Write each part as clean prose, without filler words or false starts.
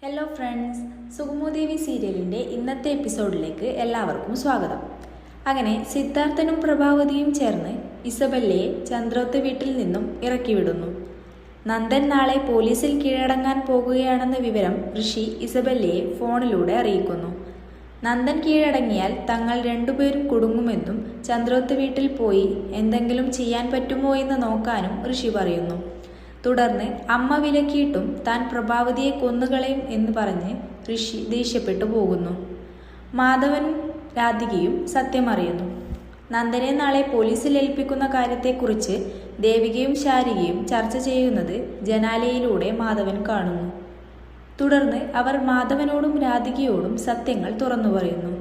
Hello friends, സുഗമോദേവി സീരിയലിൻ്റെ ഇന്നത്തെ എപ്പിസോഡിലേക്ക് എല്ലാവർക്കും സ്വാഗതം. അങ്ങനെ സിദ്ധാർത്ഥനും പ്രഭാവതിയും ചേർന്ന് ഇസബല്ലയെ ചന്ദ്രോത്ത് വീട്ടിൽ നിന്നും ഇറക്കിവിടുന്നു. നന്ദൻ നാളെ പോലീസിൽ കീഴടങ്ങാൻ പോകുകയാണെന്ന വിവരം ഋഷി ഇസബല്ലയെ ഫോണിലൂടെ അറിയിക്കുന്നു. നന്ദൻ കീഴടങ്ങിയാൽ തങ്ങൾ രണ്ടുപേരും കുടുങ്ങുമെന്നും ചന്ദ്രോത്ത് വീട്ടിൽ പോയി എന്തെങ്കിലും ചെയ്യാൻ പറ്റുമോ എന്ന് നോക്കാനും ഋഷി പറയുന്നു. തുടർന്ന് അമ്മ വിലക്കിയിട്ടും താൻ പ്രഭാവതിയെ കൊന്നുകളയും എന്ന് പറഞ്ഞ് ഋഷി ദേഷ്യപ്പെട്ടു പോകുന്നു. മാധവനും രാധികയും സത്യം അറിയുന്നു. നന്ദനെ നാളെ പോലീസിൽ ഏൽപ്പിക്കുന്ന കാര്യത്തെക്കുറിച്ച് ദേവികയും ശാരികയും ചർച്ച ചെയ്യുന്നത് ജനാലയിലൂടെ മാധവൻ കാണുന്നു. തുടർന്ന് അവർ മാധവനോടും രാധികയോടും സത്യങ്ങൾ തുറന്നു പറയുന്നു.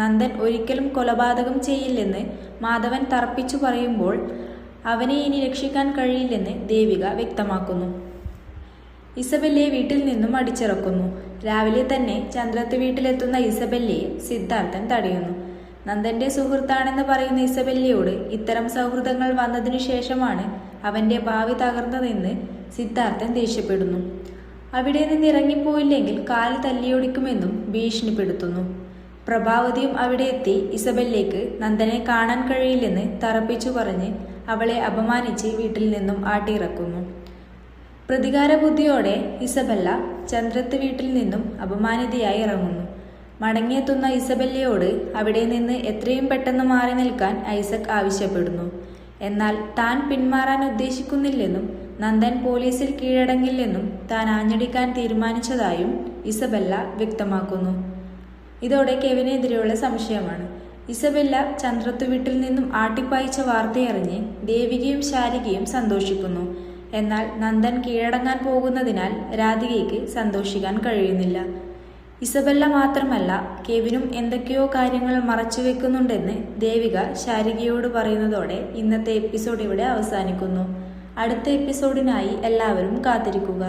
നന്ദൻ ഒരിക്കലും കൊലപാതകം ചെയ്യില്ലെന്ന് മാധവൻ തറപ്പിച്ചു പറയുമ്പോൾ അവനെ ഇനി രക്ഷിക്കാൻ കഴിയില്ലെന്ന് ദേവിക വ്യക്തമാക്കുന്നു. ഇസബല്ലയെ വീട്ടിൽ നിന്നും അടിച്ചിറക്കുന്നു. രാവിലെ തന്നെ ചന്ദ്രത്ത് വീട്ടിലെത്തുന്ന ഇസബല്ലയെ സിദ്ധാർത്ഥൻ തടയുന്നു. നന്ദന്റെ സുഹൃത്താണെന്ന് പറയുന്ന ഇസബല്ലയോട് ഇത്തരം സൗഹൃദങ്ങൾ വന്നതിനു ശേഷമാണ് അവന്റെ ഭാവി തകർന്നതെന്ന് സിദ്ധാർത്ഥൻ ദേഷ്യപ്പെടുന്നു. അവിടെ നിന്ന് ഇറങ്ങിപ്പോയില്ലെങ്കിൽ കാല് തല്ലിയൊടിക്കുമെന്നും ഭീഷണിപ്പെടുത്തുന്നു. പ്രഭാവതിയും അവിടെ എത്തി ഇസബല്ലയ്ക്ക് നന്ദനെ കാണാൻ കഴിയില്ലെന്ന് തറപ്പിച്ചു പറഞ്ഞ് അവളെ അപമാനിച്ച് വീട്ടിൽ നിന്നും ആട്ടിയിറക്കുന്നു. പ്രതികാര ബുദ്ധിയോടെ ഇസബല്ല ചന്ദ്രത്ത് വീട്ടിൽ നിന്നും അപമാനിതയായി ഇറങ്ങുന്നു. മടങ്ങിയെത്തുന്ന ഇസബല്ലയോട് അവിടെ നിന്ന് എത്രയും പെട്ടെന്ന് മാറി നിൽക്കാൻ ഐസക് ആവശ്യപ്പെടുന്നു. എന്നാൽ താൻ പിന്മാറാൻ ഉദ്ദേശിക്കുന്നില്ലെന്നും നന്ദൻ പോലീസിൽ കീഴടങ്ങില്ലെന്നും താൻ ആഞ്ഞടിക്കാൻ തീരുമാനിച്ചതായും ഇസബല്ല വ്യക്തമാക്കുന്നു. ഇതോടെ കെവിനെതിരെയുള്ള സംശയമാണ്. ഇസബല്ല ചന്ദ്രത്ത് വീട്ടിൽ നിന്നും ആട്ടിപ്പായിച്ച വാർത്തയറിഞ്ഞ് ദേവികയും ശാരികയും സന്തോഷിക്കുന്നു. എന്നാൽ നന്ദൻ കീഴടങ്ങാൻ പോകുന്നതിനാൽ രാധികയ്ക്ക് സന്തോഷിക്കാൻ കഴിയുന്നില്ല. ഇസബല്ല മാത്രമല്ല, കെവിനും എന്തൊക്കെയോ കാര്യങ്ങൾ മറച്ചുവെക്കുന്നുണ്ടെന്ന് ദേവിക ശാരികയോട് പറയുന്നതോടെ ഇന്നത്തെ എപ്പിസോഡ് ഇവിടെ അവസാനിക്കുന്നു. അടുത്ത എപ്പിസോഡിനായി എല്ലാവരും കാത്തിരിക്കുക.